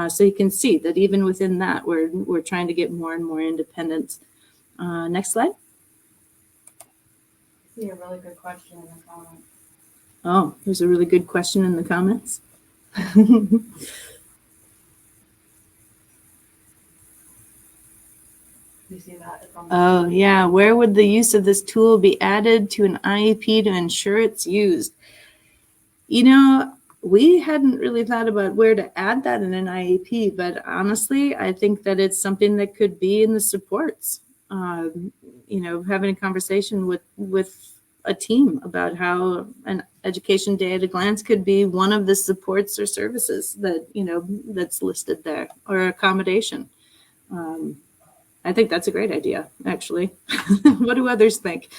So you can see that even within that, we're trying to get more and more independence. Next slide. I see a really good question in the comments. Oh, there's a really good question in the comments. You see that? Oh, yeah. Where would the use of this tool be added to an IEP to ensure it's used? We hadn't really thought about where to add that in an IEP, but honestly, I think that it's something that could be in the supports. Having a conversation with a team about how an education day at a glance could be one of the supports or services that, that's listed there, or accommodation. I think that's a great idea, actually. What do others think?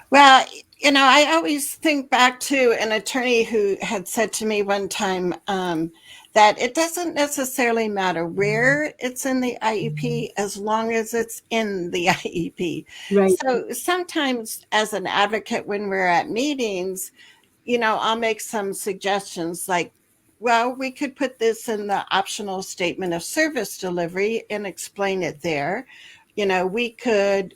Well, I always think back to an attorney who had said to me one time that it doesn't necessarily matter where it's in the IEP as long as it's in the IEP. Right. So sometimes, as an advocate, when we're at meetings, I'll make some suggestions like, well, we could put this in the optional statement of service delivery and explain it there. We could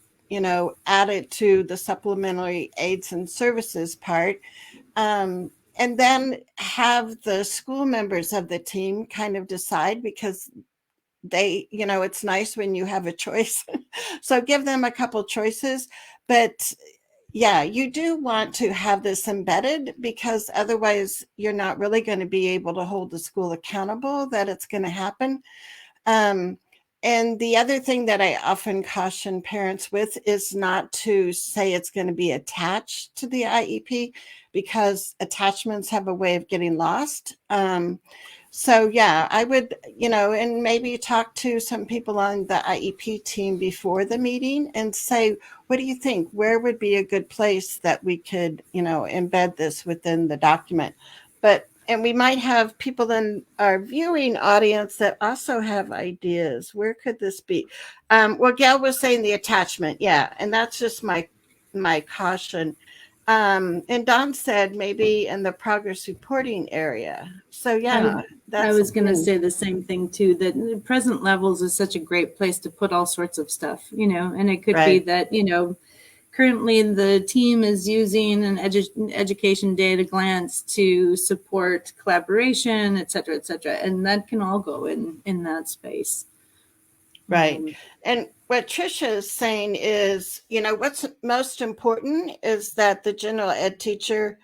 add it to the supplementary aids and services part. And then have the school members of the team kind of decide, because it's nice when you have a choice. So give them a couple choices. But yeah, you do want to have this embedded, because otherwise you're not really going to be able to hold the school accountable that it's going to happen. And the other thing that I often caution parents with is not to say it's going to be attached to the IEP, because attachments have a way of getting lost. So yeah, I would, and maybe talk to some people on the IEP team before the meeting and say, what do you think? Where would be a good place that we could, embed this within the document? And we might have people in our viewing audience that also have ideas. Where could this be? Well, Gail was saying the attachment. Yeah. And that's just my caution. And Don said maybe in the progress reporting area. So yeah, I was going to say the same thing too, that present levels is such a great place to put all sorts of stuff, and it could be that, currently the team is using an education data glance to support collaboration, et cetera, and that can all go in that space. Right. And what Tricia is saying is, what's most important is that the general ed teacher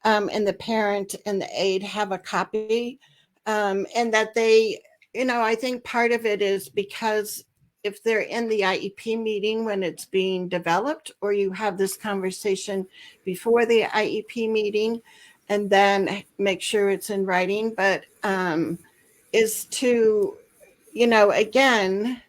and the parent and the aide have a copy, and that they, I think part of it is because if they're in the IEP meeting when it's being developed, or you have this conversation before the IEP meeting and then make sure it's in writing, but is to, again,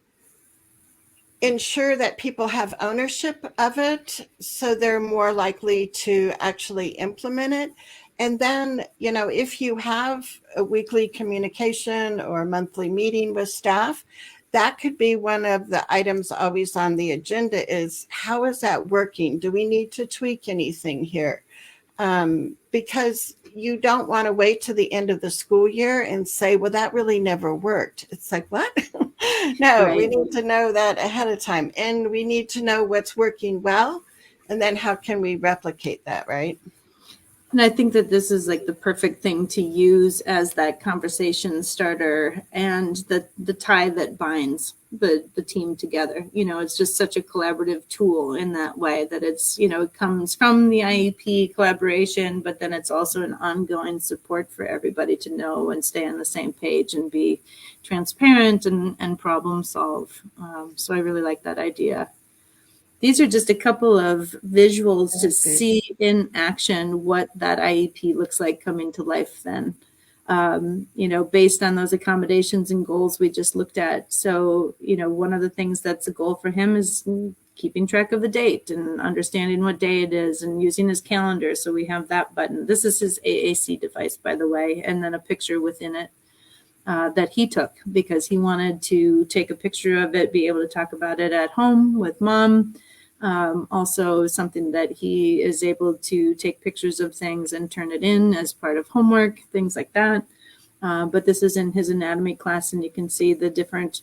ensure that people have ownership of it, so they're more likely to actually implement it. And then, if you have a weekly communication or monthly meeting with staff, that could be one of the items always on the agenda is, how is that working? Do we need to tweak anything here? Because you don't want to wait to the end of the school year and say, well, that really never worked. It's like, what? No, right. We need to know that ahead of time, and we need to know what's working well, and then how can we replicate that, right? And I think that this is like the perfect thing to use as that conversation starter and the tie that binds the team together. It's just such a collaborative tool in that way, that it's, it comes from the IEP collaboration, but then it's also an ongoing support for everybody to know and stay on the same page and be transparent and problem solve. So I really like that idea. These are just a couple of visuals to see in action what that IEP looks like coming to life then, based on those accommodations and goals we just looked at. So, one of the things that's a goal for him is keeping track of the date and understanding what day it is and using his calendar. So we have that button. This is his AAC device, by the way, and then a picture within it that he took because he wanted to take a picture of it, be able to talk about it at home with mom. Also something that he is able to take pictures of things and turn it in as part of homework, things like that. But this is in his anatomy class, and you can see the different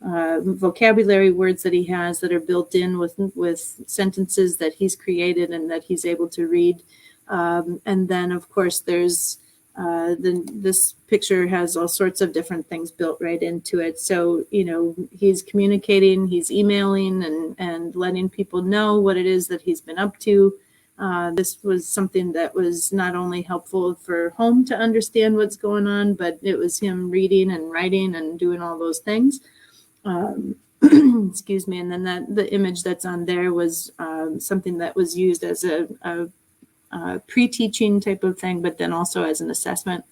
vocabulary words that he has that are built in with sentences that he's created and that he's able to read. And then, of course, there's this picture has all sorts of different things built right into it. So, he's communicating, he's emailing and letting people know what it is that he's been up to. This was something that was not only helpful for home to understand what's going on, but it was him reading and writing and doing all those things. Excuse me. And then the image that's on there was something that was used as a pre-teaching type of thing, but then also as an assessment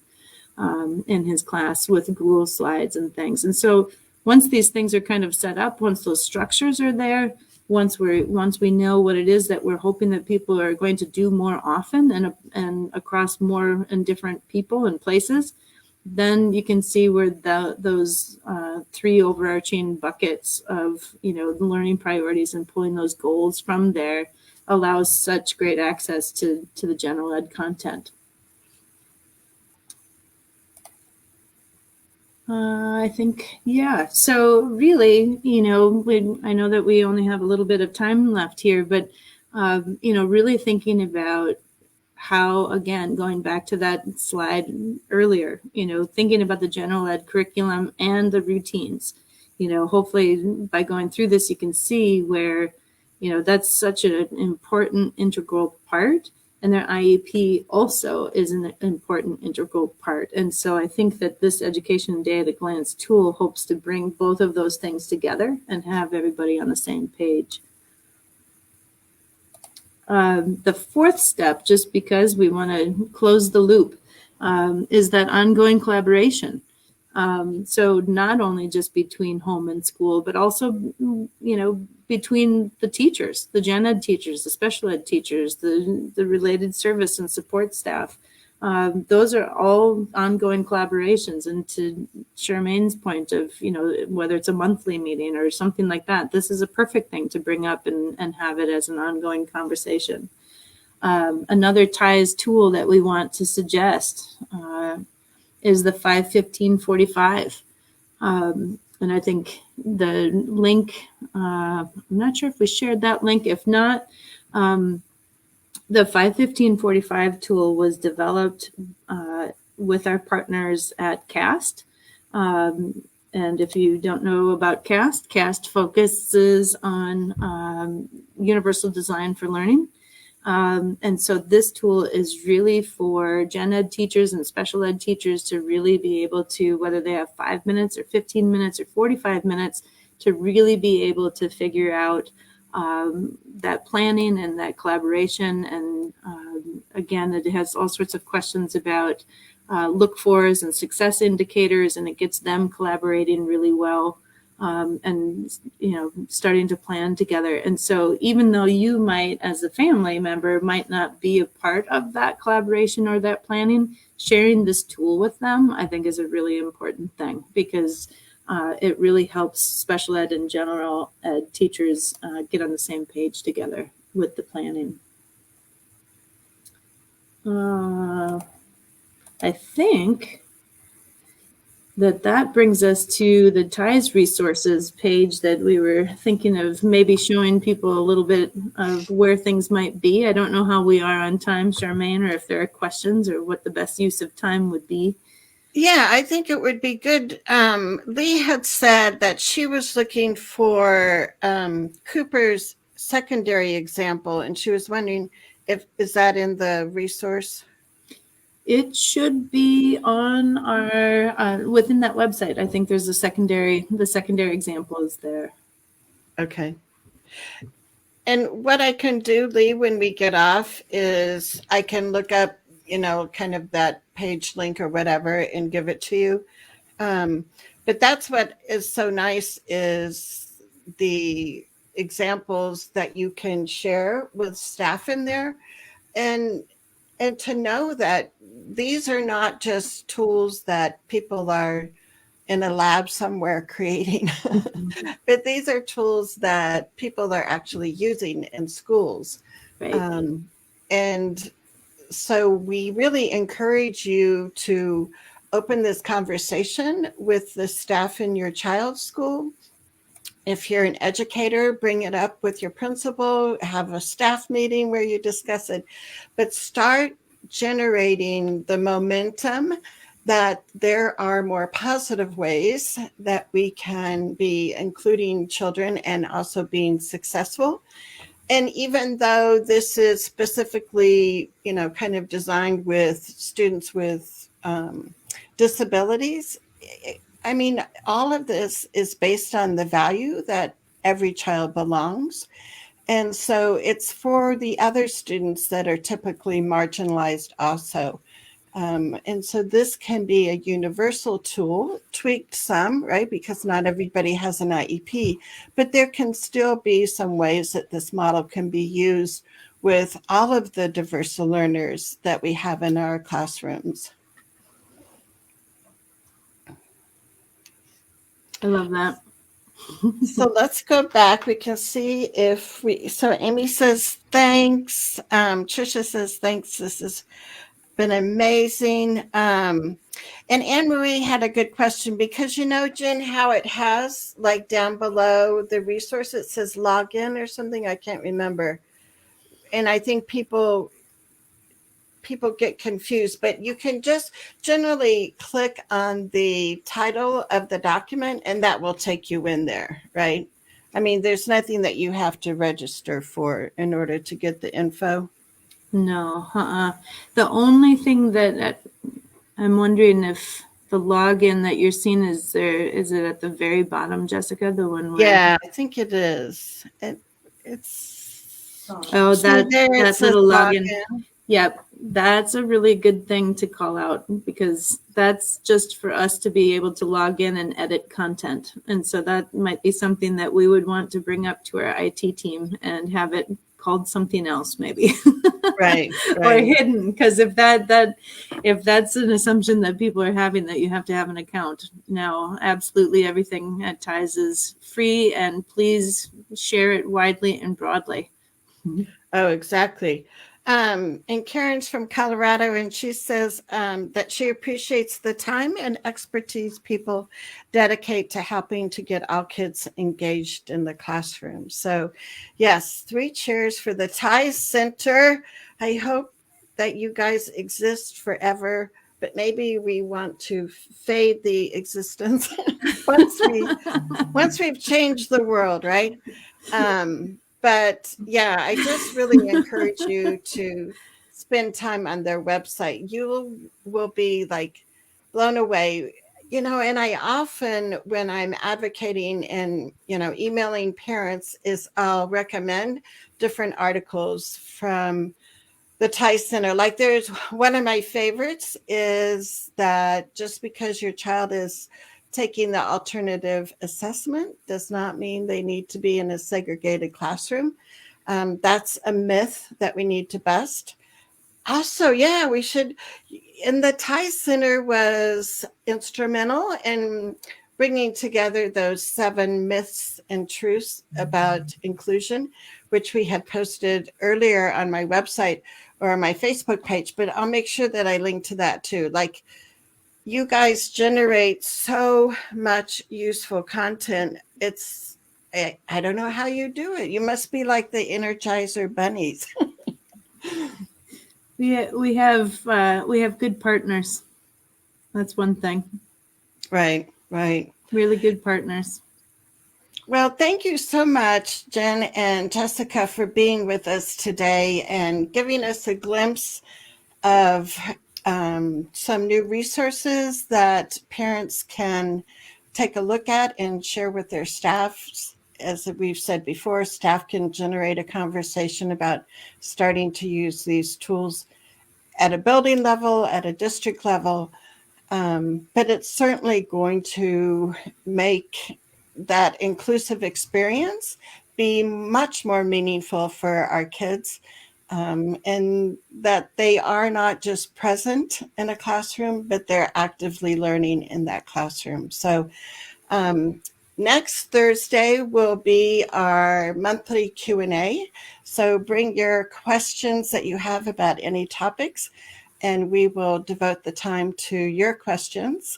in his class with Google slides and things. And so once these things are kind of set up, once those structures are there, once we know what it is that we're hoping that people are going to do more often and across more and different people and places, then you can see where those three overarching buckets of, learning priorities and pulling those goals from there allows such great access to the general ed content. I think, yeah. So really, I know that we only have a little bit of time left here, but, really thinking about how, again, going back to that slide earlier, thinking about the general ed curriculum and the routines, hopefully by going through this, you can see where, that's such an important integral part. And their IEP also is an important integral part. And so I think that this Education Day at a Glance tool hopes to bring both of those things together and have everybody on the same page. The fourth step, just because we want to close the loop, is that ongoing collaboration. So not only just between home and school, but also, between the teachers, the gen ed teachers, the special ed teachers, the related service and support staff. Those are all ongoing collaborations. And to Charmaine's point of, whether it's a monthly meeting or something like that, this is a perfect thing to bring up and have it as an ongoing conversation. Another TIES tool that we want to suggest is the 5-15-45. And I think the link, I'm not sure if we shared that link. If not, the 5-15-45 tool was developed with our partners at CAST. And if you don't know about CAST focuses on universal design for learning. And so this tool is really for gen ed teachers and special ed teachers to really be able to, whether they have 5 minutes or 15 minutes or 45 minutes, to really be able to figure out that planning and that collaboration. And again, it has all sorts of questions about look-fors and success indicators, and it gets them collaborating really well. And, starting to plan together. And so even though you might, as a family member, might not be a part of that collaboration or that planning, sharing this tool with them, I think is a really important thing, because it really helps special ed and general ed teachers get on the same page together with the planning. I think that brings us to the TIES resources page that we were thinking of maybe showing people a little bit of where things might be. I don't know how we are on time, Charmaine, or if there are questions or what the best use of time would be. Yeah, I think it would be good. Lee had said that she was looking for Cooper's secondary example, and she was wondering is that in the resource? It should be on our within that website. I think there's the secondary example is there. Okay. And what I can do, Lee, when we get off is I can look up, kind of that page link or whatever and give it to you. But that's what is so nice is the examples that you can share with staff in there, and to know that these are not just tools that people are in a lab somewhere creating, but these are tools that people are actually using in schools. Right. And so we really encourage you to open this conversation with the staff in your child's school. If you're an educator, bring it up with your principal, have a staff meeting where you discuss it, but start generating the momentum that there are more positive ways that we can be including children and also being successful. And even though this is specifically, kind of designed with students with disabilities, I mean, all of this is based on the value that every child belongs. And so it's for the other students that are typically marginalized also. And so this can be a universal tool, tweaked some, right? Because not everybody has an IEP, but there can still be some ways that this model can be used with all of the diverse learners that we have in our classrooms. I love that. So let's go back. We can see if so Amy says, thanks. Trisha says, thanks. This has been amazing. And Anne-Marie had a good question because, Jen, how it has like down below the resource, it says login or something. I can't remember. And I think people get confused, but you can just generally click on the title of the document and that will take you in there, right? I mean, there's nothing that you have to register for in order to get the info. No, the only thing that I'm wondering if the login that you're seeing is it at the very bottom, Jessica? The one where... Yeah, I think it is. It's that little login. Yep, that's a really good thing to call out because that's just for us to be able to log in and edit content. And so that might be something that we would want to bring up to our IT team and have it called something else, maybe. Right. Or hidden, because if that's an assumption that people are having, that you have to have an account. No, absolutely everything at Ties is free, and please share it widely and broadly. Oh, exactly. And Karen's from Colorado, and she says that she appreciates the time and expertise people dedicate to helping to get all kids engaged in the classroom. So, yes, 3 cheers for the Ties Center. I hope that you guys exist forever, but maybe we want to fade the existence once we've changed the world, right? But yeah, I just really encourage you to spend time on their website. You will be like blown away, and I often, when I'm advocating and, emailing parents, is I'll recommend different articles from the Ties Center. Like there's one of my favorites is that just because your child is taking the alternative assessment does not mean they need to be in a segregated classroom. That's a myth that we need to bust. Also, yeah, we should, and the Ties Center was instrumental in bringing together those 7 myths and truths about inclusion, which we had posted earlier on my website or on my Facebook page, but I'll make sure that I link to that too. Like, you guys generate so much useful content. I don't know how you do it. You must be like the Energizer bunnies. We have good partners. That's one thing. Right. Really good partners. Well, thank you so much, Jen and Jessica, for being with us today and giving us a glimpse of some new resources that parents can take a look at and share with their staff. As we've said before, staff can generate a conversation about starting to use these tools at a building level, at a district level, but it's certainly going to make that inclusive experience be much more meaningful for our kids. And that they are not just present in a classroom, but they're actively learning in that classroom. So next Thursday will be our monthly Q&A. So bring your questions that you have about any topics, and we will devote the time to your questions.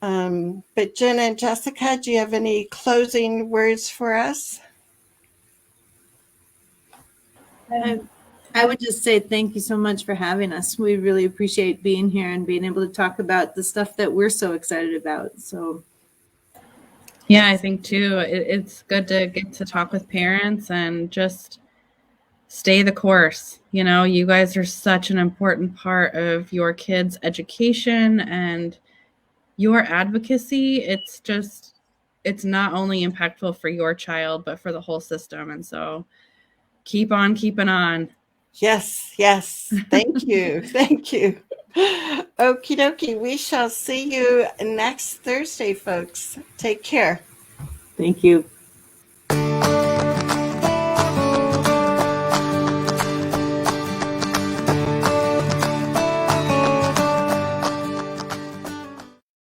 But Jen and Jessica, do you have any closing words for us? I would just say thank you so much for having us. We really appreciate being here and being able to talk about the stuff that we're so excited about. So, yeah, I think too, it's good to get to talk with parents and just stay the course. You guys are such an important part of your kids' education and your advocacy. It's not only impactful for your child, but for the whole system. And so keep on keeping on. Yes. Thank you. Thank you. Okie dokie. We shall see you next Thursday, folks. Take care. Thank you.